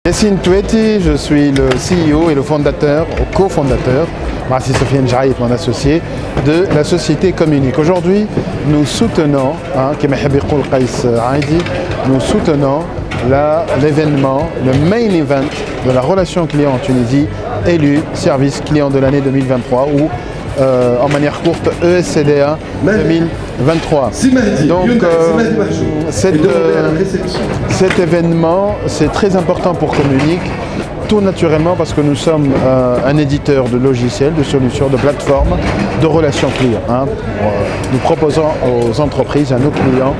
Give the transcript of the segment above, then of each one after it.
Yassine Toueti, je suis le CEO et le fondateur, cofondateur, merci Sofiane Jaït, mon associé, de la société Communique. Aujourd'hui, nous soutenons, nous soutenons l'événement, le main event de la relation client en Tunisie, élu service client de l'année 2023 ou en manière courte ESCDA 2023. Donc cet événement, c'est très important pour Communique, tout naturellement parce que nous sommes un éditeur de logiciels, de solutions, de plateformes, de relations clients. Nous proposons aux entreprises, à nos clients,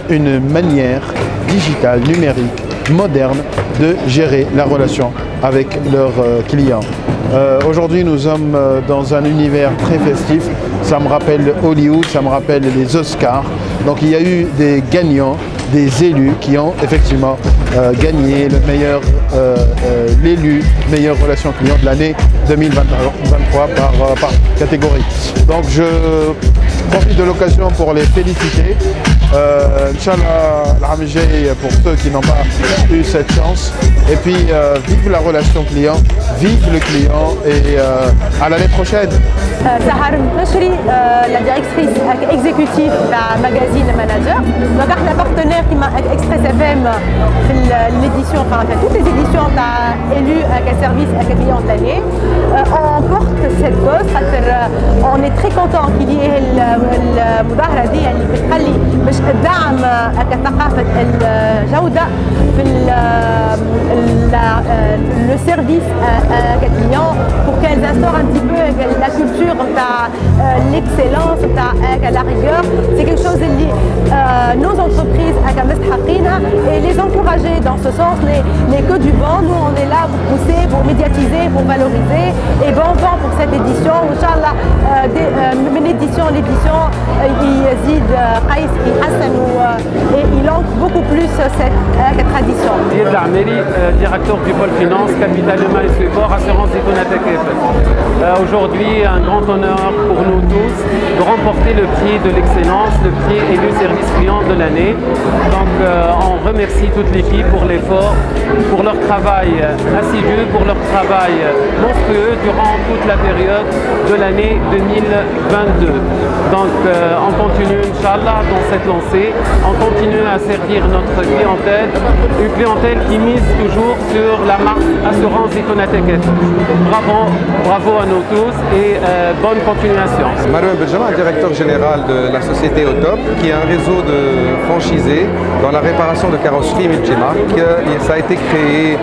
une manière digitale, numérique, moderne de gérer la relation avec leurs clients. Aujourd'hui, nous sommes dans un univers très festif. Ça me rappelle Hollywood, ça me rappelle les Oscars. Donc il y a eu des gagnants, des élus qui ont effectivement gagné le meilleur, l'élu meilleure relation client de l'année 2023 par catégorie. Donc je profite de l'occasion pour les féliciter. Inch'Allah, pour ceux qui n'ont pas eu cette chance. Et puis, vive la relation client, vive le client et à l'année prochaine. Sahar Mtashri, la directrice exécutive de la magazine Manager. Donc, on a partenaire qui m'a Express FM l'édition, enfin toutes les éditions élu un service à client de l'année. On porte cette cause, on est très content qu'il y ait المظاهرة دي اللي بتخلي مش الدعم كثقافة الجودة في le service à client pour qu'elles instaurent un petit peu la culture l'excellence la rigueur. C'est quelque chose que nos entreprises et les encourager dans ce sens n'est que du bon. Nous on est là pour pousser, pour médiatiser, pour valoriser et bon vent pour cette édition. Inch'Allah, من édition l'édition يزيد قيس يحسن et il ancre beaucoup plus cette tradition. Didier Ameri, directeur du pôle finance, capital humain et support, assurance Econatec FS. Aujourd'hui, un grand honneur pour nous tous de remporter le prix de l'excellence, le prix élu service client de l'année. Donc on remercie toute l'équipe pour l'effort, pour leur travail assidu, pour leur travail monstrueux durant toute la période de l'année 2022. Donc on continue, Inch'Allah, dans cette lancée, on continue à servir notre clientèle, une clientèle qui mise toujours sur la marque Assurance Econatec FS. Bravo à nous tous et bonne continuation. Marouane Benjamin, directeur général de la société Autop, qui est un réseau de franchisés dans la réparation de carrosserie multimarque. Ça a été créé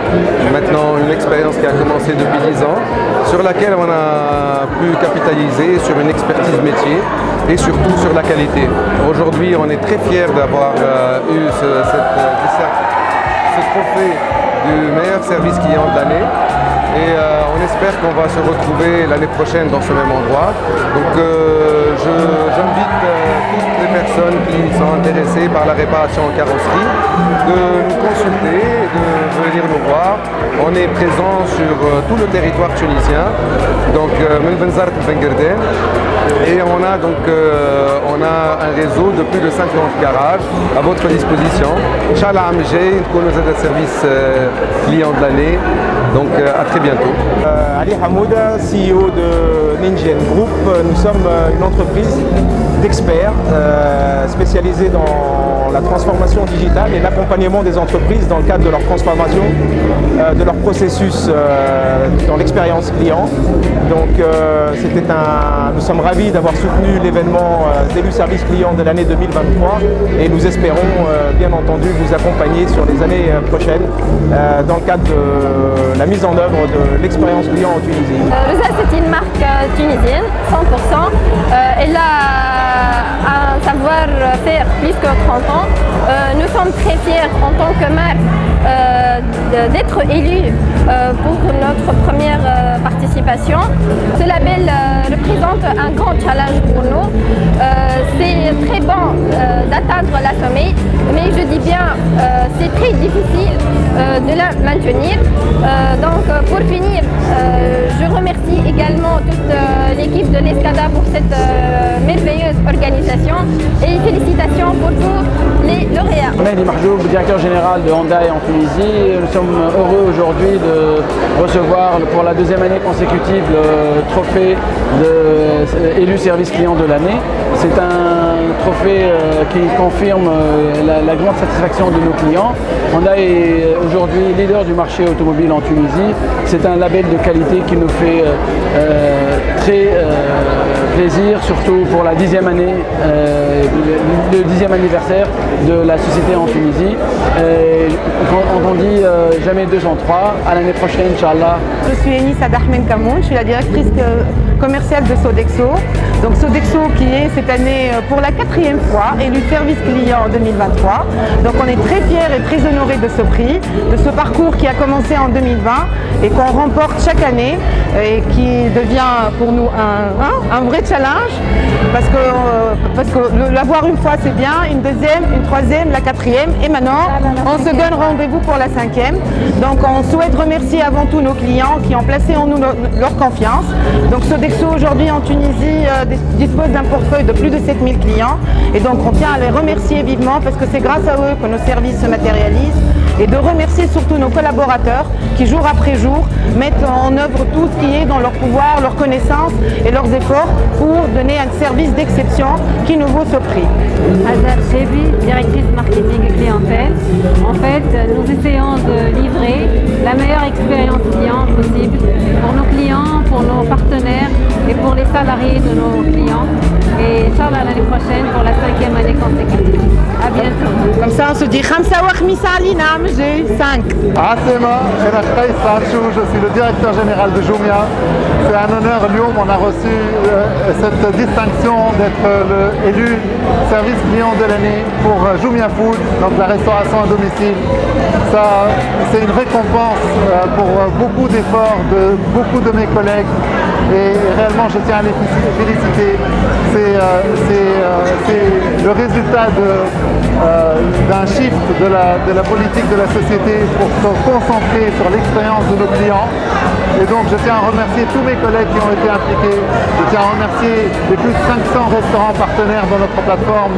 maintenant une expérience qui a commencé depuis 10 ans, sur laquelle on a pu capitaliser sur une expertise métier et surtout sur la qualité. Aujourd'hui, on est très fiers d'avoir eu ce trophée du meilleur service client de l'année. Et on espère qu'on va se retrouver l'année prochaine dans ce même endroit. Donc j'invite toutes les personnes qui sont intéressées par la réparation en carrosserie de nous consulter, de venir nous voir. On est présent sur tout le territoire tunisien, donc Menbenzart Bengerden. Et on a un réseau de plus de 50 garages à votre disposition. Inch'Allah Amjay, nous avons un service client de l'année. Donc à très bientôt. Ali Hamouda, CEO de Ninja Group. Nous sommes une entreprise d'experts spécialisée dans la transformation digitale et l'accompagnement des entreprises dans le cadre de leur transformation, de leur processus dans l'expérience client. Donc nous sommes ravis d'avoir soutenu l'événement d'élu service client de l'année 2023 et nous espérons bien entendu vous accompagner sur les années prochaines dans le cadre de la mise en œuvre de l'expérience client en Tunisie. Reza, c'est une marque tunisienne, 100%. Elle a un savoir-faire plus que 30 ans. Nous sommes très fiers en tant que marque d'être élus pour notre première participation. Ce label représente un grand challenge pour nous. C'est très bon d'atteindre la sommet, mais je dis bien c'est très difficile de la maintenir. Donc pour finir, je remercie également toute l'équipe de l'Escada pour cette merveilleuse organisation et félicitations pour tous prix lauréat. Mehdi Mahjoub, directeur général de Hyundai en Tunisie. Nous sommes heureux aujourd'hui de recevoir pour la deuxième année consécutive le trophée élu service client de l'année. C'est un trophée qui confirme la grande satisfaction de nos clients. Hyundai est aujourd'hui leader du marché automobile en Tunisie. C'est un label de qualité qui nous fait très plaisir, surtout pour la 10e année, le 10e anniversaire de la société en Tunisie. Quand on dit jamais 203, à l'année prochaine, Inch'Allah. Je suis Enissa Dahmen Kamoun, je suis la directrice commerciale de Sodexo. Donc Sodexo qui est cette année pour la 4e fois élu service client en 2023. Donc on est très fiers et très honorés de ce prix, de ce parcours qui a commencé en 2020 et qu'on remporte chaque année et qui devient pour nous un vrai challenge parce que l'avoir une fois c'est bien, une deuxième, une troisième, la 4e et maintenant on se donne rendez-vous pour la 5e. Donc on souhaite remercier avant tout nos clients qui ont placé en nous leur confiance. Donc Sodexo aujourd'hui en Tunisie dispose d'un portefeuille de plus de 7000 clients et donc on tient à les remercier vivement parce que c'est grâce à eux que nos services se matérialisent et de remercier surtout nos collaborateurs qui jour après jour mettent en œuvre tout ce qui est dans leur pouvoir, leurs connaissances et leurs efforts pour donner un service d'exception qui nous vaut ce prix. Azad Chebi, directrice marketing et clientèle. En fait, nous essayons de livrer la meilleure expérience client possible pour nos clients, pour nos partenaires et pour les salariés de nos clients. Et Inch'Allah l'année prochaine pour la 5e année consécutive. À bientôt. Comme ça on se dit Khamsa wa Khmisa Alina, j'ai 5. Asema Enachtaï Sachou, je suis le directeur général de Jumia. C'est un honneur, Lyon, on a reçu cette distinction d'être élu service client de l'année pour Jumia Food, donc la restauration à domicile. Ça, c'est une récompense pour beaucoup d'efforts de beaucoup de mes collègues et réellement je tiens à les féliciter. C'est le résultat d'un shift de la politique de la société pour se concentrer sur l'expérience de nos clients. Et donc je tiens à remercier tous mes collègues qui ont été impliqués. Je tiens à remercier les plus de 500 restaurants partenaires dans notre plateforme.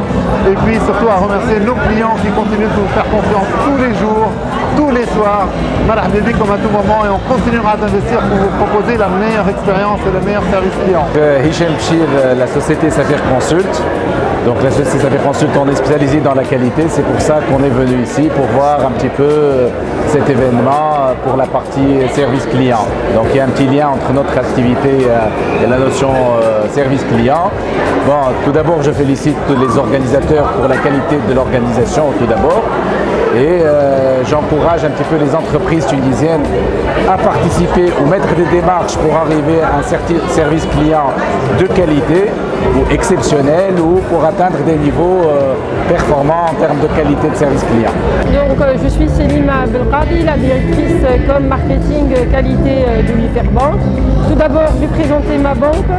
Et puis surtout à remercier nos clients qui continuent de nous faire confiance tous les jours, tous les soirs, marhaba bik comme à tout moment, et on continuera d'investir pour vous proposer la meilleure expérience et le meilleur service client. Hichem Bchir, la société Safir Consult. Donc la société Safir Consult, on est spécialisé dans la qualité, c'est pour ça qu'on est venu ici pour voir un petit peu cet événement pour la partie service client. Donc il y a un petit lien entre notre activité et la notion service client. Bon, tout d'abord je félicite les organisateurs pour la qualité de l'organisation tout d'abord. Et j'encourage un petit peu les entreprises tunisiennes à participer ou mettre des démarches pour arriver à un service client de qualité ou exceptionnel ou pour atteindre des niveaux performants en termes de qualité de service client. Donc je suis Selima Belqadi, la directrice com marketing qualité de Wiferbank. Tout d'abord, je vais présenter ma banque.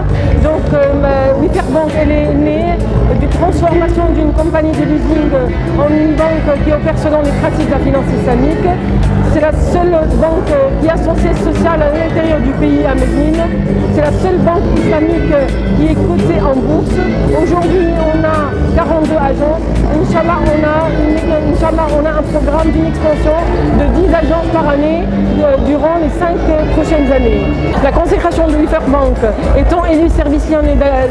Donc Wiferbank, elle est née d'une transformation d'une compagnie de leasing en une banque qui opère selon les pratiques de la finance islamique. C'est la seule banque qui a son siège social à l'intérieur du pays, à Médine. C'est la seule banque islamique qui est cotée en bourse. Aujourd'hui, on a 42 agences. Inch'Allah, on a un programme d'une expansion de 10 agences par année durant les 5 prochaines années. La consécration de Wiferbank étant élue service client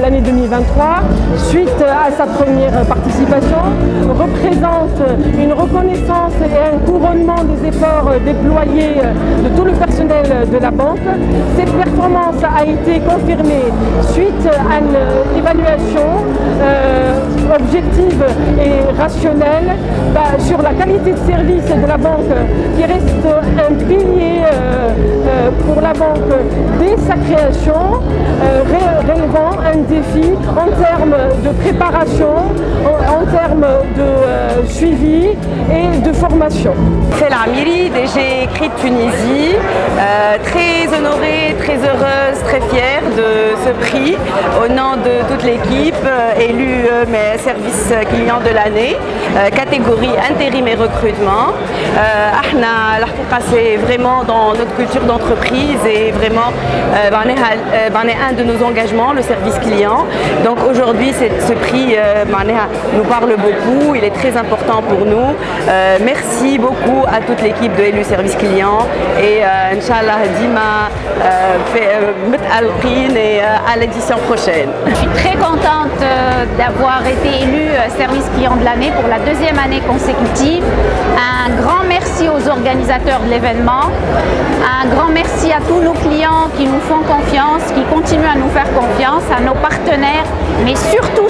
l'année 2023, suite à sa première participation, représente une reconnaissance et un couronnement des efforts déployés de tout le personnel de la banque. Cette performance a été confirmée suite à une évaluation objective et rationnelle sur la qualité de service de la banque qui reste un pilier pour la banque dès sa création, relevant un défi en termes de préparation, en termes de suivi et de formation. C'est l'Amiri, DG Écrit de Tunisie, très honorée, très heureuse, très fière de ce prix au nom de toute l'équipe élue service client de l'année, catégorie intérim et recrutement. C'est vraiment dans notre culture d'entreprise et vraiment un de nos engagements, le service client. Donc aujourd'hui, ce prix nous parle beaucoup, il est très important pour nous. Merci beaucoup à toute l'équipe de Élu Service Client et Inch'Allah Dima et à l'édition prochaine. Je suis très contente d'avoir été élue service client de l'année pour la deuxième année consécutive. Un grand merci aux organisateurs de l'événement. Un grand merci à tous nos clients qui nous font confiance, qui continuent à nous faire confiance, à nos partenaires, mais surtout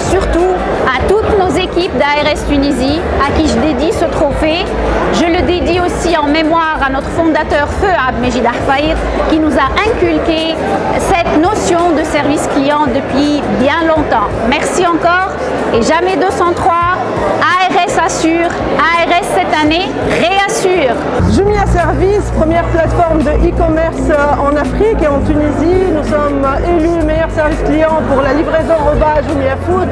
à toutes nos équipes d'ARS Tunisie à qui je dédie ce trophée. Je le dédie aussi en mémoire à notre fondateur Feu Abdmejid Ahfaïd qui nous a inculqué cette notion de service client depuis bien longtemps. Merci encore et jamais 203. ARS assure, ARS cette année réassure. Jumia Service, première plateforme de e-commerce en Afrique et en Tunisie. Nous sommes élus meilleur service client pour la livraison repas Jumia Food.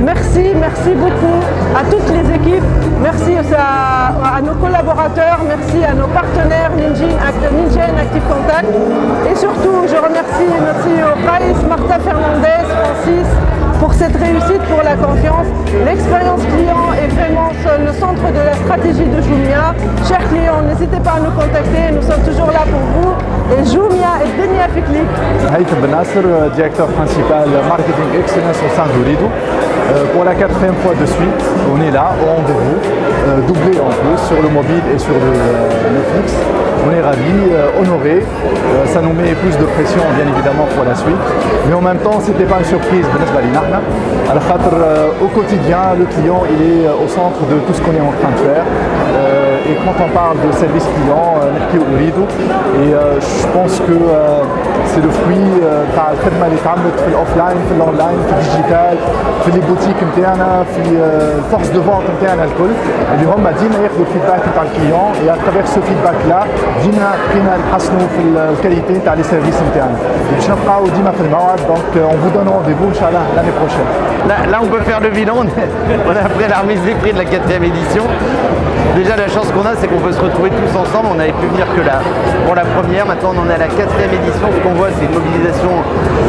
Merci beaucoup à toutes les équipes, merci à nos collaborateurs, merci à nos partenaires Ninjin, Active Contact et surtout je remercie au Price, Martha Fernandez, Francis pour cette réussite, pour la confiance. L'expérience client est vraiment le centre de la stratégie de Jumia. Chers clients, n'hésitez pas à nous contacter, nous sommes toujours là pour vous. Et Jumia est Denia Fiklik. Haït Ben Nasser, directeur principal Marketing Excellence au sein d'Ourido. Pour la 4e fois de suite, on est là, au rendez-vous, doublé en plus sur le mobile et sur le fixe. On est ravis, honorés, ça nous met plus de pression bien évidemment pour la suite. Mais en même temps, ce n'était pas une surprise. Au quotidien, le client il est au centre de tout ce qu'on est en train de faire. Et quand on parle de service client, et je pense que c'est le fruit de الخدمة اللي اتعملت في الاوفلاين في الاونلاين في الديجيتال في لي بوتيك نتاعنا في الفورس دو فونت نتاعنا الكل اللي هما ديما ياخذوا الفيدباك نتاع الكليون et à travers ce feedback là ديما بقينا نحسنوا في الكاليتي نتاع لي سيرفيس نتاعنا باش نبقاو ديما في الموعد. Donc on vous donne rendez-vous inchallah l'année prochaine. Là on peut faire le bilan, on est après la remise des prix de la 4e édition. Déjà la chance qu'on a c'est qu'on peut se retrouver tous ensemble, on n'avait pu venir que là pour la première, maintenant on en est à la 4e édition. Ce qu'on voit c'est une mobilisation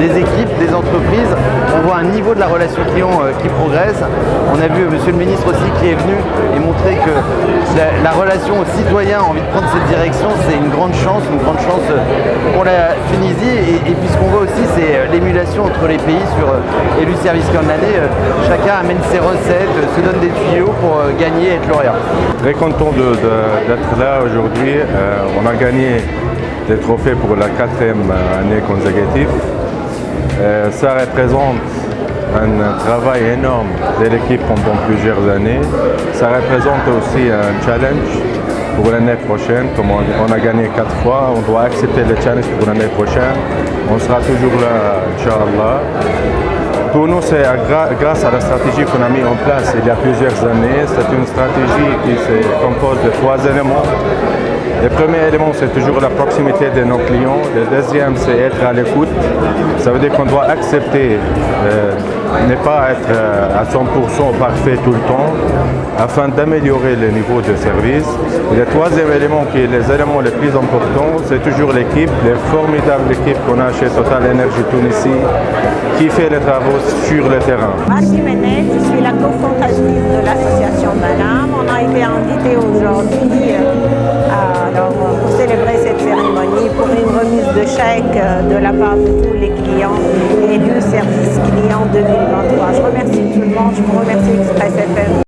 des équipes, des entreprises, on voit un niveau de la relation client qui progresse. On a vu monsieur le ministre aussi qui est venu et montrer que la relation aux citoyens a envie de prendre cette direction, c'est une grande chance pour la Tunisie et puis ce qu'on voit aussi c'est l'émulation entre les pays sur élu service client de l'année, chacun amène ses recettes, se donne des tuyaux pour gagner et être lauréat. Très content d'être là aujourd'hui, on a gagné des trophées pour la 4e année consécutive. Ça représente un travail énorme de l'équipe pendant plusieurs années. Ça représente aussi un challenge pour l'année prochaine. Comme on a gagné 4 fois, on doit accepter le challenge pour l'année prochaine. On sera toujours là, Inch'Allah. Pour nous, c'est grâce à la stratégie qu'on a mis en place il y a plusieurs années. C'est une stratégie qui se compose de 3 éléments. Le premier élément, c'est toujours la proximité de nos clients. Le deuxième, c'est être à l'écoute. Ça veut dire qu'on doit accepter, ne pas être à 100% parfait tout le temps, afin d'améliorer le niveau de service. Et le troisième élément, qui est les éléments les plus importants, c'est toujours l'équipe, la formidable équipe qu'on a chez Total Energy Tunisie, qui fait les travaux sur le terrain. Mardi Menet, je suis la cofondatrice de l'association Banam. On a été invité aujourd'hui pour célébrer cette cérémonie, pour une remise de chèques de la part de tous les clients et du service client 2023. Je remercie tout le monde, je vous remercie Express FM.